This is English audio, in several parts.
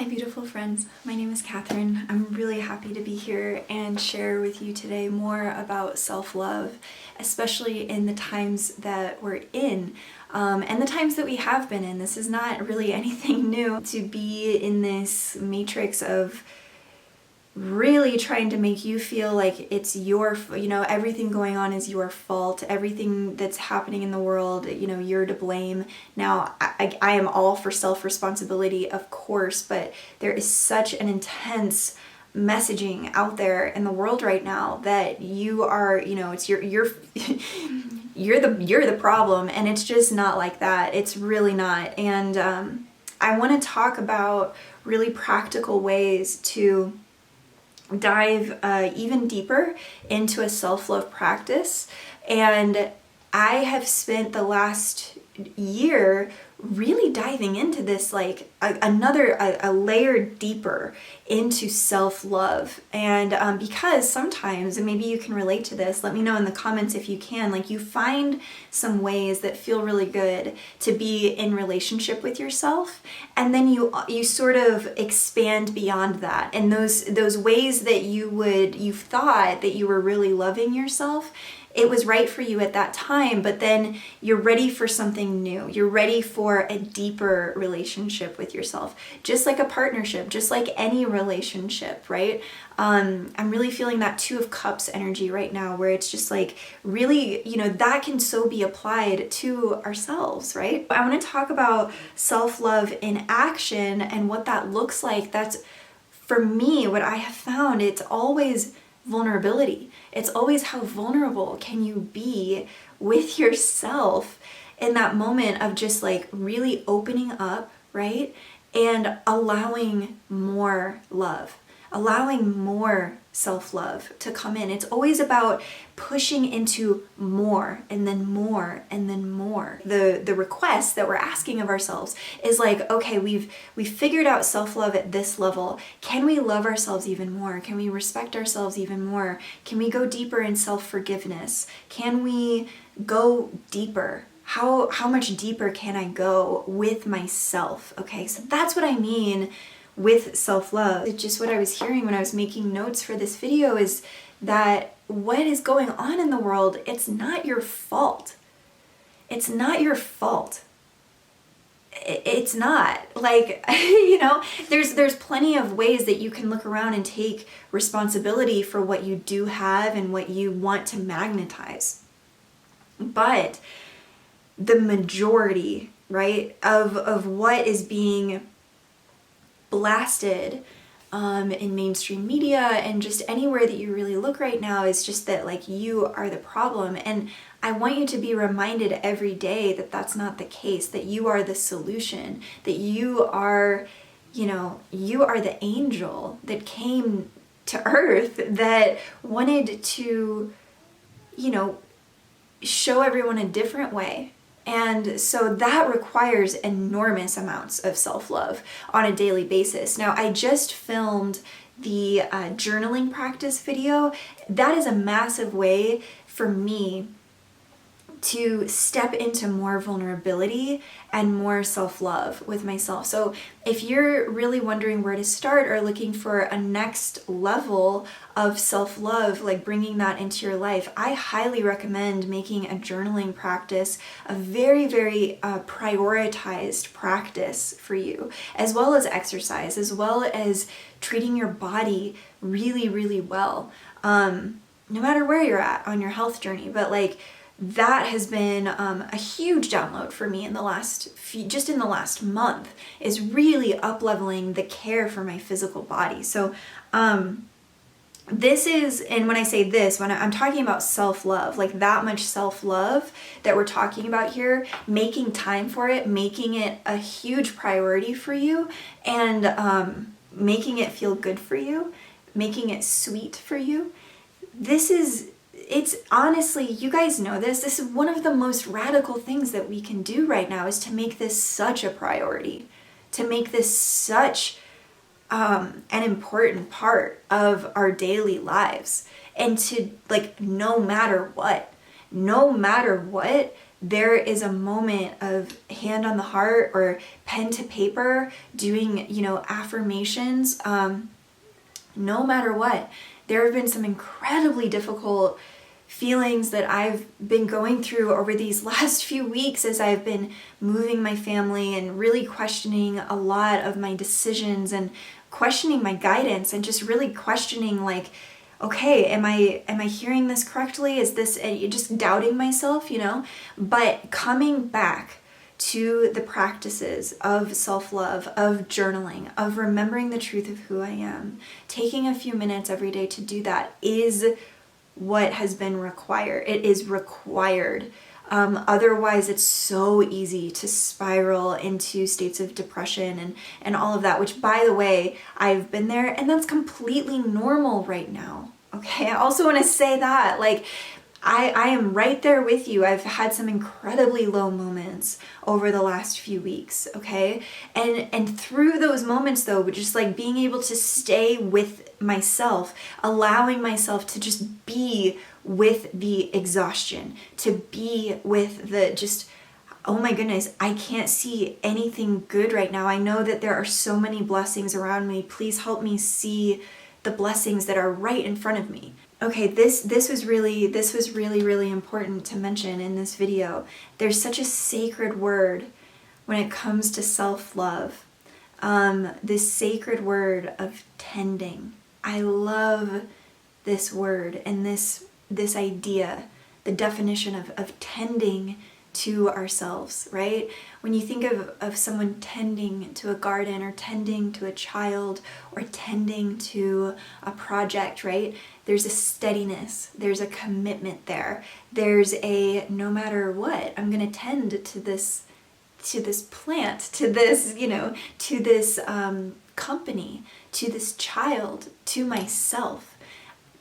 beautiful friends. My name is Katherine. I'm really happy to be here and share with you today more about self-love, especially in the times that we're in and the times that we have been in. This is not really anything new to be in this matrix of really trying to make you feel like it's your, everything going on is your fault. Everything that's happening in the world, you're to blame. Now, I am all for self-responsibility, of course, but there is such an intense messaging out there in the world right now that you are, it's you're you're the problem, and it's just not like that. It's really not. And I want to talk about really practical ways to dive even deeper into a self-love practice. And I have spent the last year really diving into this, like a layer deeper into self-love. And because sometimes, and maybe you can relate to this, let me know in the comments if you can, like you find some ways that feel really good to be in relationship with yourself, and then you sort of expand beyond that. And those ways that you thought that you were really loving yourself, it was right for you at that time, but then you're ready for something new. You're ready for a deeper relationship with yourself, just like a partnership, just like any relationship, right? I'm really feeling that Two of Cups energy right now, where it's just like really, that can so be applied to ourselves, right? I want to talk about self-love in action and what that looks like. That's, for me, what I have found, it's always vulnerability. It's always how vulnerable can you be with yourself in that moment of just like really opening up, right? And allowing more love, allowing more self-love to come in. It's always about pushing into more and then more and then more. The request that we're asking of ourselves is like, okay, we've figured out self-love at this level. Can we love ourselves even more? Can we respect ourselves even more? Can we go deeper in self-forgiveness? Can we go deeper? How much deeper can I go with myself? Okay, so that's what I mean with self-love. It's just what I was hearing when I was making notes for this video, is that what is going on in the world, it's not your fault. It's not your fault. It's not. Like, there's plenty of ways that you can look around and take responsibility for what you do have and what you want to magnetize. But the majority, right, of what is being blasted in mainstream media and just anywhere that you really look right now is just that, like, you are the problem. And I want you to be reminded every day that that's not the case, that you are the solution, that you are the angel that came to earth, that wanted to, show everyone a different way. And so that requires enormous amounts of self-love on a daily basis. Now, I just filmed the journaling practice video. That is a massive way for me to step into more vulnerability and more self-love with myself. So if you're really wondering where to start or looking for a next level of self-love, like bringing that into your life, I highly recommend making a journaling practice a very, very prioritized practice for you, as well as exercise, as well as treating your body really, really well, no matter where you're at on your health journey. But like, that has been a huge download for me in the last month, is really up-leveling the care for my physical body. So this is, and when I say this, when I'm talking about self-love, like that much self-love that we're talking about here, making time for it, making it a huge priority for you, and making it feel good for you, making it sweet for you. It's honestly, you guys know this is one of the most radical things that we can do right now, is to make this such a priority, to make this such an important part of our daily lives. And to, like, no matter what, there is a moment of hand on the heart or pen to paper doing, affirmations, no matter what. There have been some incredibly difficult feelings that I've been going through over these last few weeks as I've been moving my family and really questioning a lot of my decisions and questioning my guidance and just really questioning, like, okay, am I hearing this correctly? Is this just doubting myself, But coming back to the practices of self-love, of journaling, of remembering the truth of who I am, taking a few minutes every day to do that is what has been required. It is required. Otherwise, it's so easy to spiral into states of depression and all of that, which, by the way, I've been there, and that's completely normal right now. Okay, I also want to say that, like, I am right there with you. I've had some incredibly low moments over the last few weeks, okay? And through those moments, though, just like being able to stay with myself, allowing myself to just be with the exhaustion, to be with the just, oh my goodness, I can't see anything good right now. I know that there are so many blessings around me. Please help me see the blessings that are right in front of me. Okay, this was really important to mention in this video. There's such a sacred word when it comes to self-love. This sacred word of tending. I love this word and this idea, the definition of tending to ourselves, right? When you think of someone tending to a garden or tending to a child or tending to a project, right? There's a steadiness, there's a commitment there. There's a, no matter what, I'm going to tend to this plant, to this, to this company, to this child, to myself.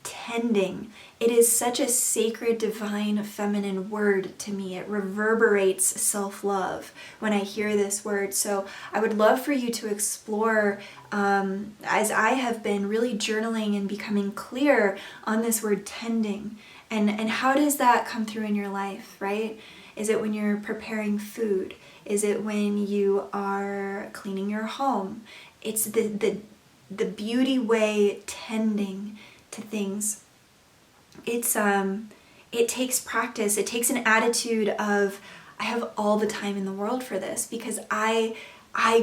Tending. It is such a sacred, divine, feminine word to me. It reverberates self-love when I hear this word. So I would love for you to explore, as I have been really journaling and becoming clear on this word tending. And how does that come through in your life, right? Is it when you're preparing food? Is it when you are cleaning your home? It's the beauty way tending to things. It takes practice. It takes an attitude of, I have all the time in the world for this because I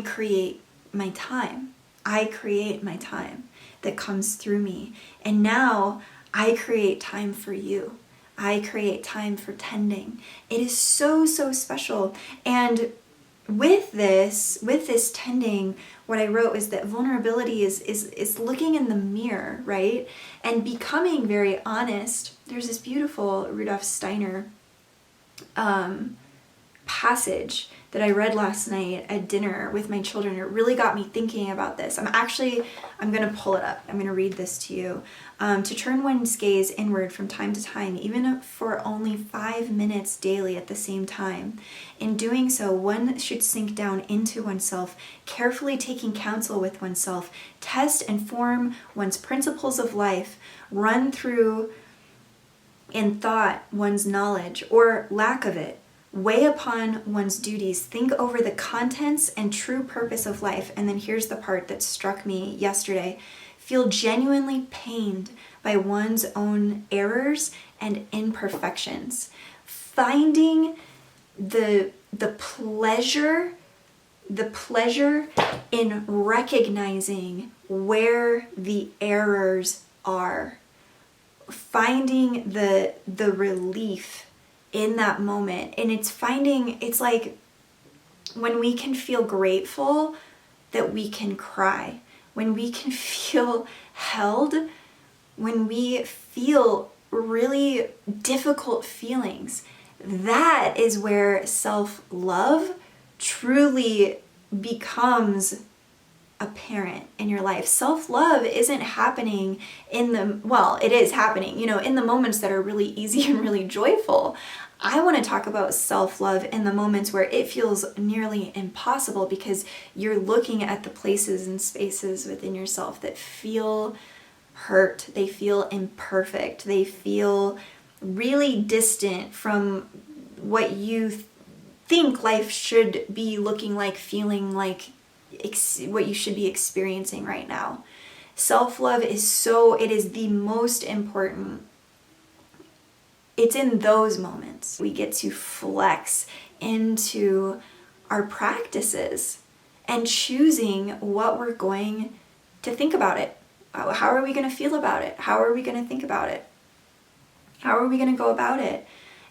create my time. I create my time that comes through me. And now I create time for you. I create time for tending. It is so, so special. And with this tending, what I wrote is that vulnerability is looking in the mirror, right? And becoming very honest. There's this beautiful Rudolf Steiner passage that I read last night at dinner with my children. It really got me thinking about this. I'm going to pull it up. I'm going to read this to you. To turn one's gaze inward from time to time, even for only 5 minutes daily at the same time. In doing so, one should sink down into oneself, carefully taking counsel with oneself, test and form one's principles of life, run through in thought one's knowledge or lack of it, weigh upon one's duties, think over the contents and true purpose of life. And then here's the part that struck me yesterday. Feel genuinely pained by one's own errors and imperfections. Finding the pleasure in recognizing where the errors are. Finding the relief in that moment. And it's like when we can feel grateful that we can cry, when we can feel held, when we feel really difficult feelings, that is where self-love truly becomes apparent in your life. Self-love isn't happening it is happening, in the moments that are really easy and really joyful. I want to talk about self-love in the moments where it feels nearly impossible because you're looking at the places and spaces within yourself that feel hurt, they feel imperfect, they feel really distant from what you think life should be looking like, feeling like, what you should be experiencing right now. Self-love is it is the most important. It's in those moments we get to flex into our practices and choosing what we're going to think about it. How are we going to feel about it? How are we going to think about it? How are we going to go about it?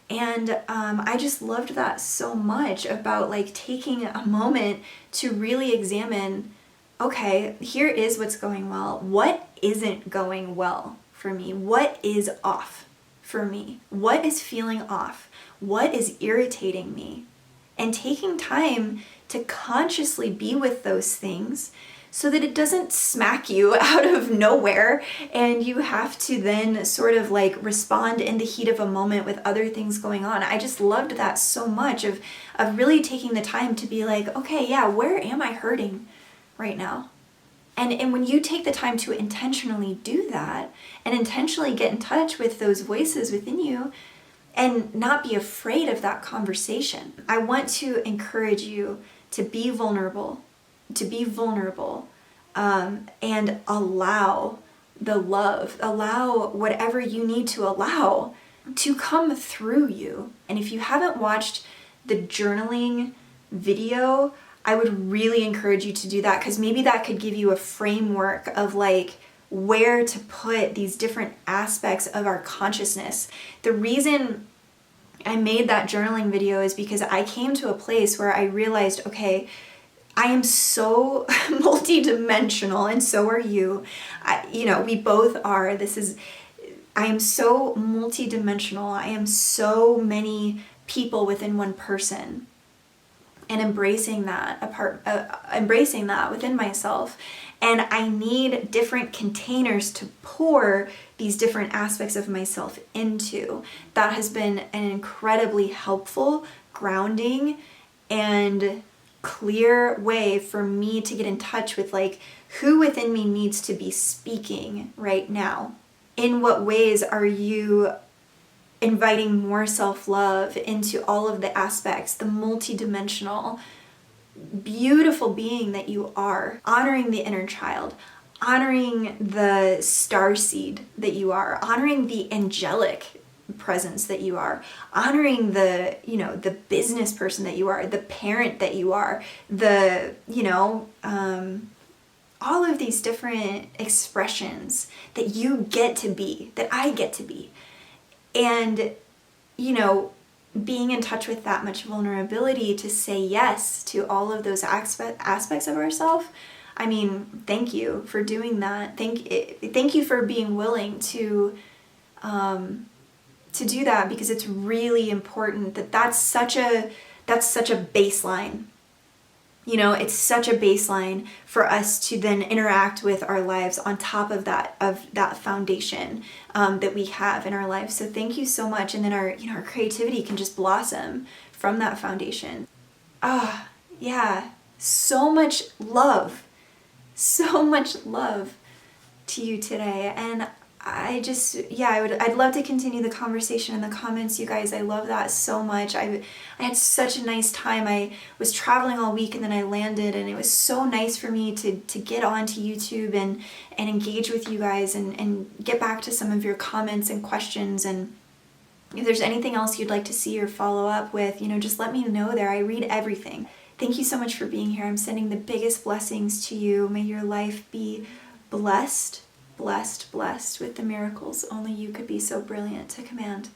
And I just loved that so much, about like taking a moment to really examine, okay, here is what's going well. What isn't going well for me? What is off for me? What is feeling off? What is irritating me? And taking time to consciously be with those things so that it doesn't smack you out of nowhere and you have to then sort of like respond in the heat of a moment with other things going on. I just loved that so much, of really taking the time to be like, okay, yeah, where am I hurting right now? And when you take the time to intentionally do that and intentionally get in touch with those voices within you and not be afraid of that conversation, I want to encourage you to be vulnerable, and allow the love, allow whatever you need to allow to come through you. And if you haven't watched the journaling video, I would really encourage you to do that, because maybe that could give you a framework of like where to put these different aspects of our consciousness. The reason I made that journaling video is because I came to a place where I realized, okay, I am so multidimensional, and so are you. We both are. I am so multidimensional. I am so many people within one person, and embracing that within myself. And I need different containers to pour these different aspects of myself into. That has been an incredibly helpful, grounding, and clear way for me to get in touch with like who within me needs to be speaking right now. In what ways are you inviting more self-love into all of the aspects, the multidimensional, beautiful being that you are, honoring the inner child, honoring the starseed that you are, honoring the angelic presence that you are, honoring the business person that you are, the parent that you are, all of these different expressions that you get to be, that I get to be. And, being in touch with that much vulnerability to say yes to all of those aspects of ourselves. I mean, thank you for doing that. Thank you for being willing to do that, because it's really important that's such a baseline. It's such a baseline for us to then interact with our lives on top of that foundation that we have in our lives. So thank you so much. And then our creativity can just blossom from that foundation. Yeah, so much love to you today. And I'd love to continue the conversation in the comments, you guys. I love that so much. I had such a nice time. I was traveling all week and then I landed, and it was so nice for me to get onto YouTube and engage with you guys and get back to some of your comments and questions. And if there's anything else you'd like to see or follow up with, just let me know there. I read everything. Thank you so much for being here. I'm sending the biggest blessings to you. May your life be blessed with the miracles only you could be so brilliant to command.